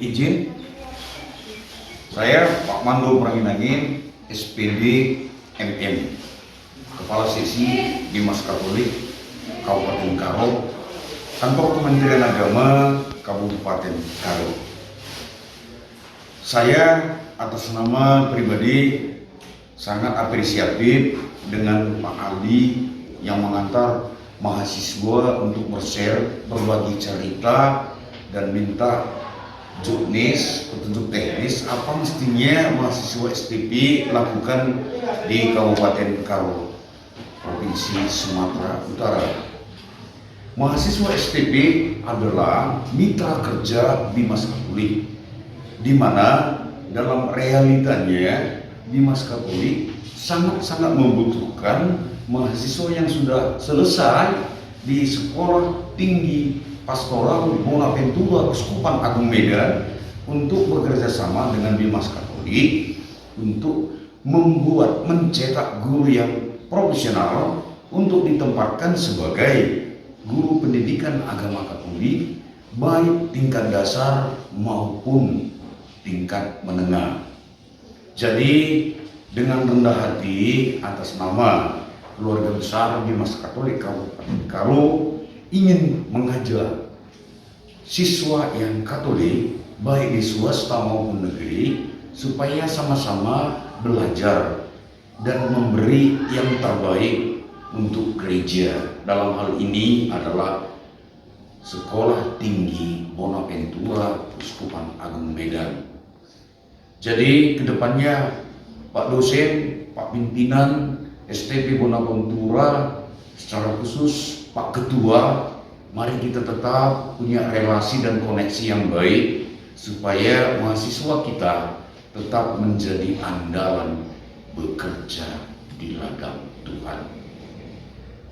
Izin, saya Pak Mando Pranginangin, SPD MM, Kepala Sesi Bimas Katolik Kabupaten Karo, Kantor Kementerian Agama Kabupaten Karo. Saya atas nama pribadi sangat apresiatif dengan Pak Aldi yang mengantar mahasiswa untuk bershare, berbagi cerita, dan minta juknis, petunjuk teknis apa mestinya mahasiswa STP lakukan di Kabupaten Karo, Provinsi Sumatera Utara. Mahasiswa STP adalah mitra kerja Bimas Katolik, di mana dalam realitanya Bimas Katolik sangat-sangat membutuhkan mahasiswa yang sudah selesai di Sekolah Tinggi Pastoral Bonaventura Keuskupan Agung Medan untuk bekerja sama dengan Bimas Katolik untuk mencetak guru yang profesional untuk ditempatkan sebagai guru pendidikan agama Katolik baik tingkat dasar maupun tingkat menengah. Jadi dengan rendah hati atas nama keluarga besar Bimas Katolik Kabupaten Karo ingin mengajak siswa yang Katolik baik di swasta maupun negeri supaya sama-sama belajar dan memberi yang terbaik untuk gereja. Dalam hal ini adalah Sekolah Tinggi Bonaventura Keuskupan Agung Medan. Jadi kedepannya Pak dosen, Pak pimpinan STP Bonaventura, secara khusus Pak Ketua, mari kita tetap punya relasi dan koneksi yang baik supaya mahasiswa kita tetap menjadi andalan bekerja di ladang Tuhan.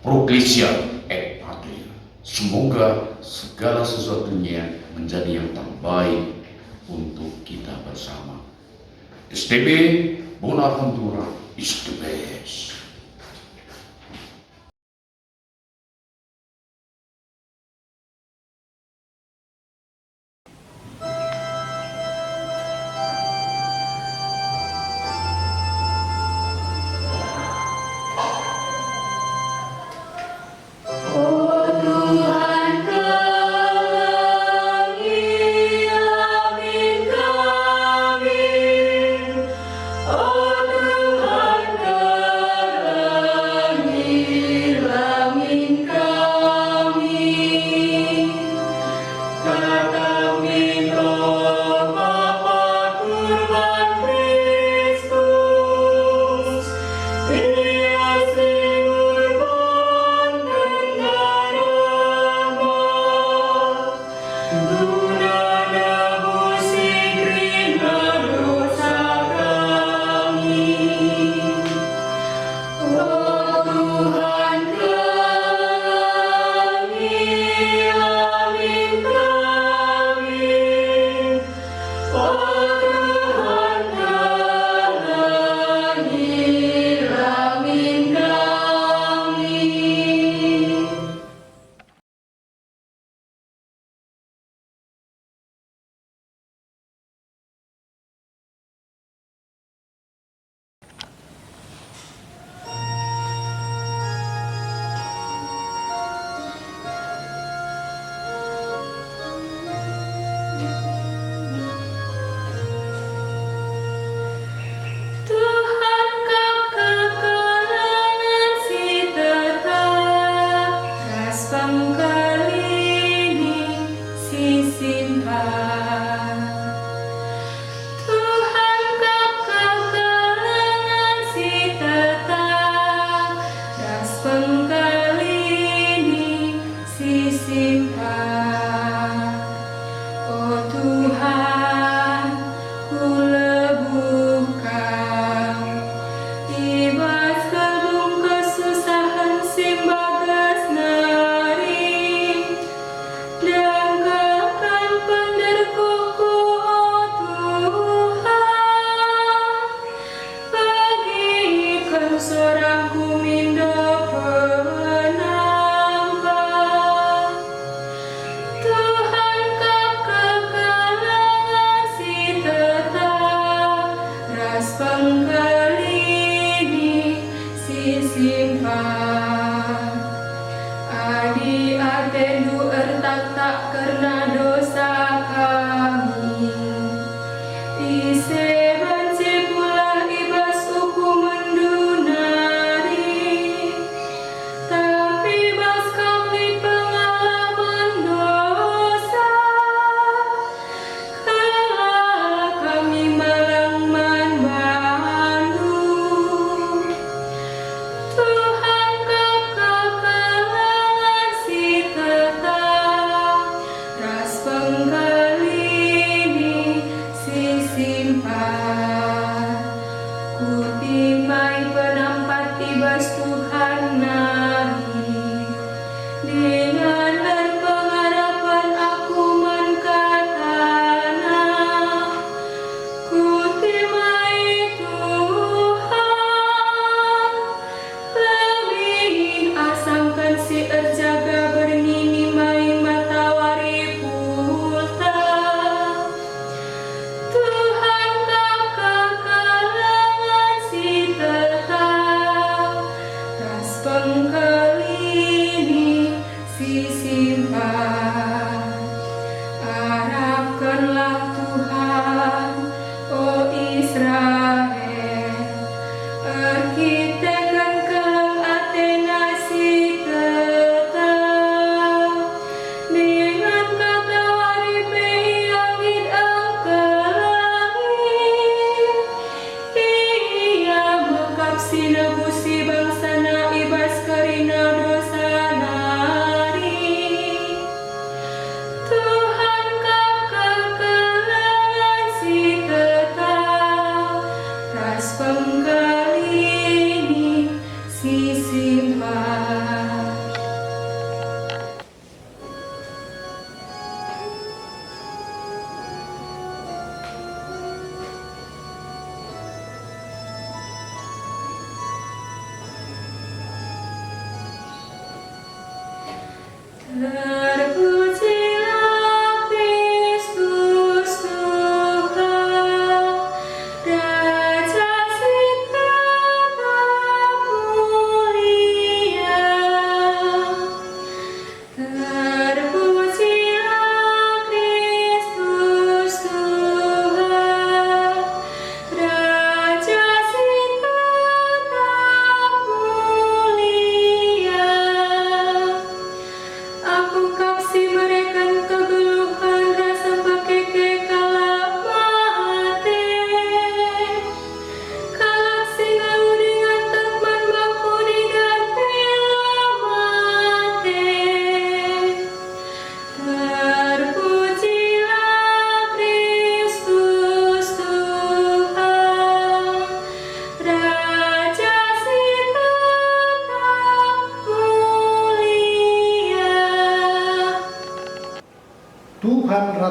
Proclisia et Patria. Semoga segala sesuatunya menjadi yang terbaik untuk kita bersama. STP Bonaventura is the best. Dan kakak penderku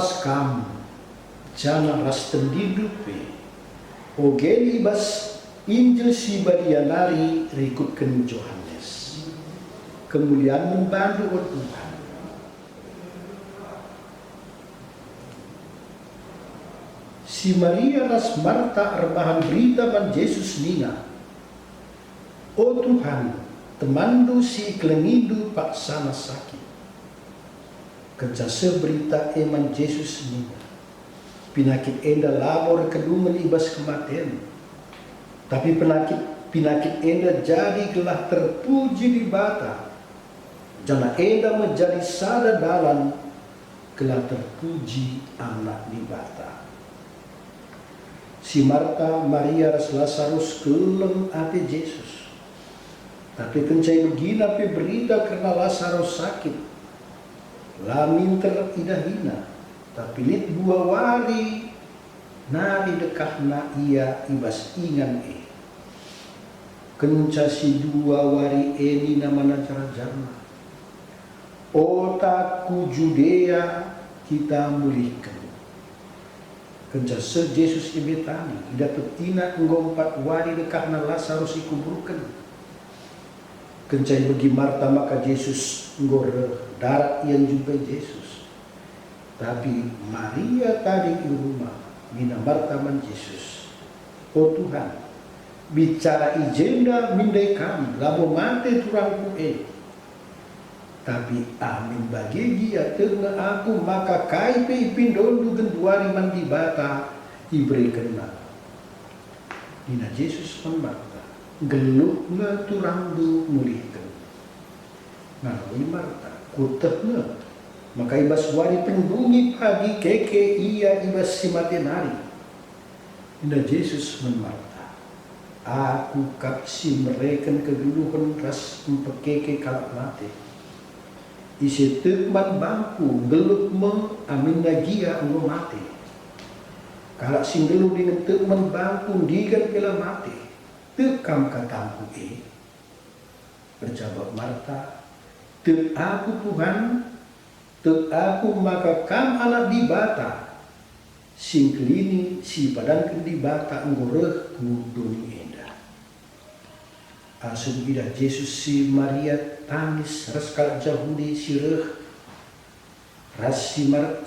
lawas kam jana ras tendidupe ogeni bas Injil si badianari rikutkan Yohanes. Kemuliaan membantu oleh Tuhan. Si Maria ras Marta rebahan berita man Yesus nina. O Tuhan, temandu si kelengidu pak sana sakit. Kejasa berita eman Yesus nina. Pinakit enda labor kedungan ibas kematian. Tapi pinakit enda jadi gelah terpuji di bata. Jana enda menjadi sada dalan gelah terpuji anak di bata. Si Marta, Maria, ras Lazarus kelem ate Yesus. Tapi kencai begina pe berita karena Lazarus sakit. Lamin teridahina. Tapi nit dua wari nari dekahna ia ibas ingan kenca si dua wari ini nama jarna otaku Judea kita mulihkan kenca se Yesus ibetani ida petina ngompat wari dekahna Lazarus ikuburkan kenca bagi Marta maka Yesus ngore darat yang jumpa Yesus tapi Maria tadi di rumah mina Marta man Yesus. Oh Tuhan, bicara ijenda mindai kami, labo mate turangku Tapi amin bagi dia tengah aku maka kaipe ipindondu genduari mandi bata ibre kena. Dina Yesus man Marta, geluh nge turangdu mulihkan. Ngalui Marta, kutehna. Maka ibas wari pendungi pagi keke ia ibas si matenari. Indah Yesus memarta. Aku kapsi mereken kegeluhan ras empekeke kalak mate. Isi tekman bangku gelut me amin nagia enggo mate. Kalak sing geluh dengan tekman bangku digan pela mate. Tekam kataku Berjawab Marta. Tek aku Tuhan. Tek aku maka kam anak di bata sing kelini si padankan di bata enggoreh nguduni enda. Asum bidah Yesus si Maria tangis ras kalak Yahudi sireh ras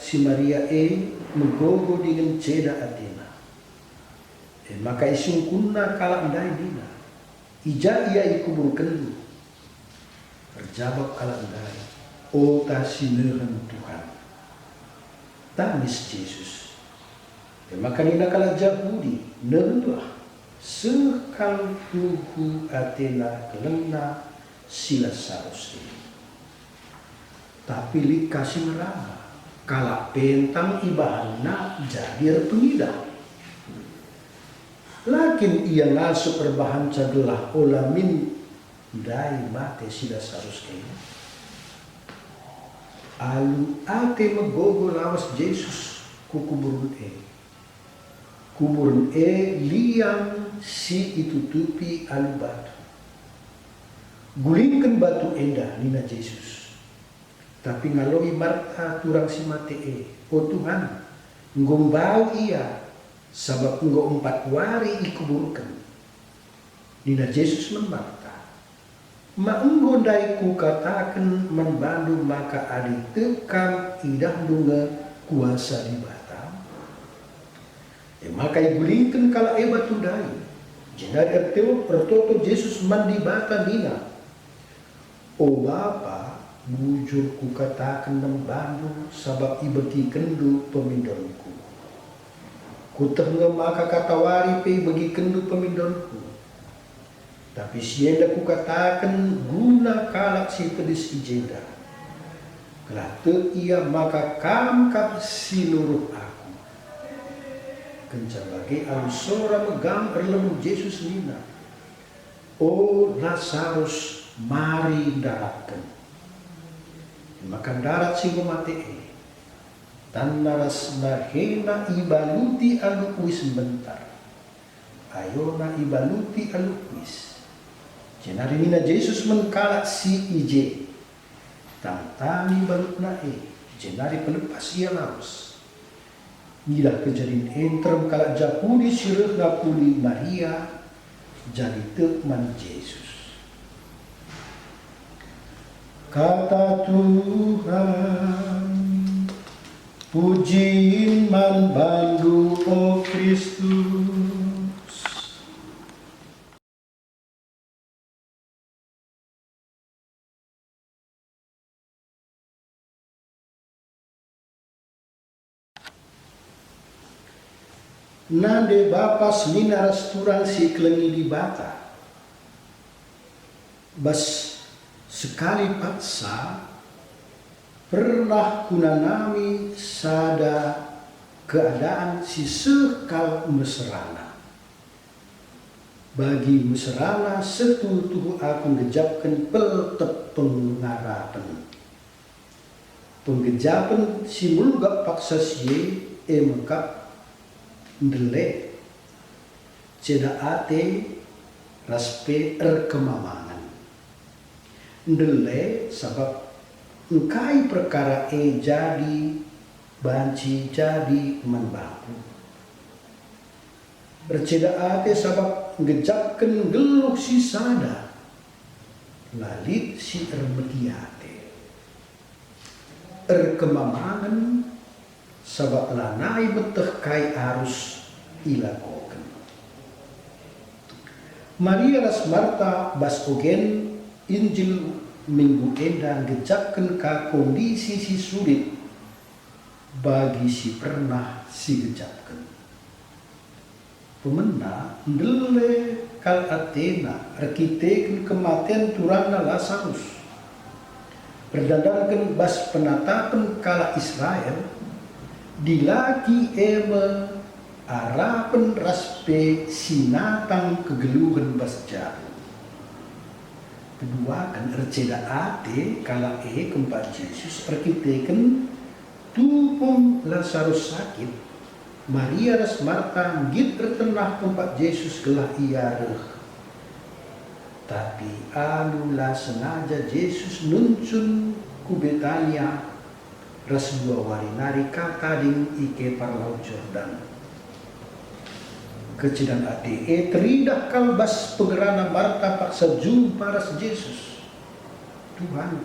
si Maria megogo dengan ceda atena. Maka isung kunna kalak ndai dina. Ija ia ikubur kendu. Berjawab kalak ndai. O tasinehan Tuhan. Tangis Yesus. Maka nina kala Yahudi nelah sekal tuhu atena kelena sila Lazarus ini. Tapi likasi merana kala pentang ibahana jadi pengida. Lakin ia ngasup perbahan cagelah olamin dai mate sila Lazarus ini. Alu ate megogo lawas Yesus ku kuburun Kuburun liang si itutupi alu batu. Gulingkan batu enda nina Yesus. Tapi ngaloi Marta turang si mate O Tuhan, ngombau ia sabab enggo 4 wari ikuburkan. Nina Yesus Marta. Maunggo dai ku katakan membandu maka adi tekam idah dunga kuasa di Batam. Maka igulingkan kala batu dai. Jenari ertoto Yesus mandi bata dina. O Bapa, bujur ku katakan membandu sabab ibeki kendu pemindonku. Kutengah maka katawari pe bagi kendu pemindonku. Tapi sienda ku katakan guna kalak si pedis ijenda. Kelah ia maka kam kap sinuruh aku. Kencan bagi alusora megam erlemu Yesus nina. O Lazarus mari daratkan. Maka darat si mate tan naras nahena ibaluti alukwis bentar. Ayona ibaluti alukwis. Jenari nina Yesus mengkalak si ije. Tantami balut jenari pelepas ia laus. Ngidah kejadian entrem kalak japuli sireh ngapuli Maria jadi tekman Yesus. Kata Tuhan, pujiin man bandu o Kristus. Nande Bapa semina restoran si kelengi di bata. Bas sekali paksa pernah kunanami sada keadaan si sekal mesrana. Bagi mesrana setutuh aku ngejapkan peltep pengarapan. Penggejapan si mulgak paksa siye mekap ndele ceda ate raspe kemamangan ndele sabab engkai perkara jadi banci jadi menbaku berceda ate sabab ngejapkan geluk si sada lalit si mediate kemamangan sabab lanai beteh kai arus ilakoken. Maria ras Marta bas ogen Injil minggu enda gejapkan ka kondisi si sulit bagi si pernah si gejapkan. Pemena ndele kal Athena arkiteken kematian turangna Lazarus. Berdasarkan bas penatapan kala Israel dilaki eme arapen raspe sinatang kegeluhan bas jaru. Kedua kan erceda ate kala keempat Yesus arkiteken tupung Lazarus sakit Maria ras Marta git ertenah keempat Yesus gelah iareh. Tapi alula sengaja Yesus nuncun ku Betania ras dua warinari katading ike parlau Jordan. Kecidan ade teridah kalbas pengerana Marta paksa jumpa ras Yesus. Tuhan,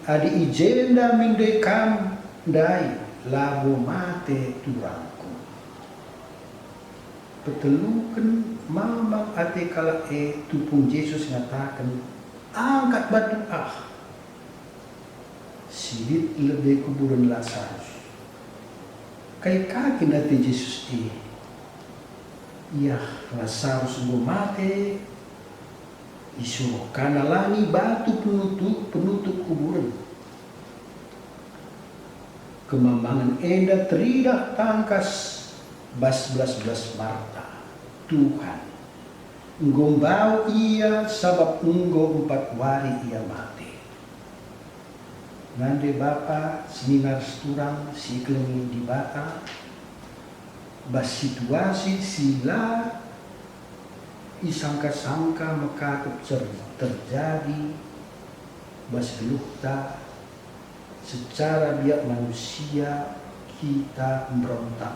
adi ijenda minde kam dai labo mate turangku. Peteluken mamang ate kala tupung Yesus ngatakan angkat batu silit lebih kuburan Lazarus. Kai kaki nanti Yesus ya Lazarus mau mati disuruh kanalani batu penutup kuburan. Kemamangan enda teridah tangkas bas Marta. Tuhan, ngombau ia sabab enggo 4 hari ia mati. Nande Bapa seminar turang si kelengi di bata bas situasi sila isangka-sangka mekatup terjadi bas gelukta secara biak manusia kita berontak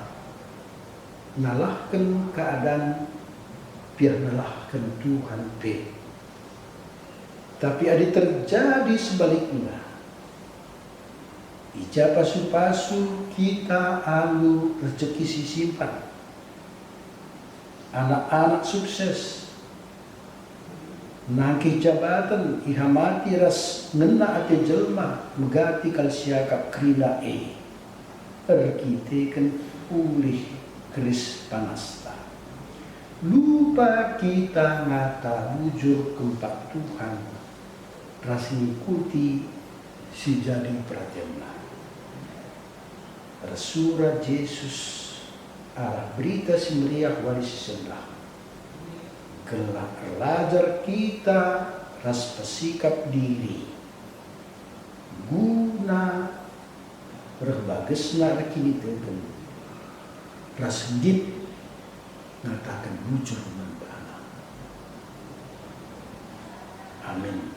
nalahkan keadaan biar nalahkan Tuhan tapi ada terjadi sebaliknya. Ija pasu-pasu kita alu rezeki si simpan. Anak-anak sukses. Nangki jabatan ihamati ras ngena ate jelma megati kal siakap krina erkite pulih keris panasta. Lupa kita ngata bujur keempat Tuhan ras ngikuti si jadi pratemna. Rasurat Yesus arah berita si meriah waris sebelah. Kelak belajar kita ras pesikap diri. Guna berbagesna rekini teken. Ras git ngatakan bujur membana. Amin.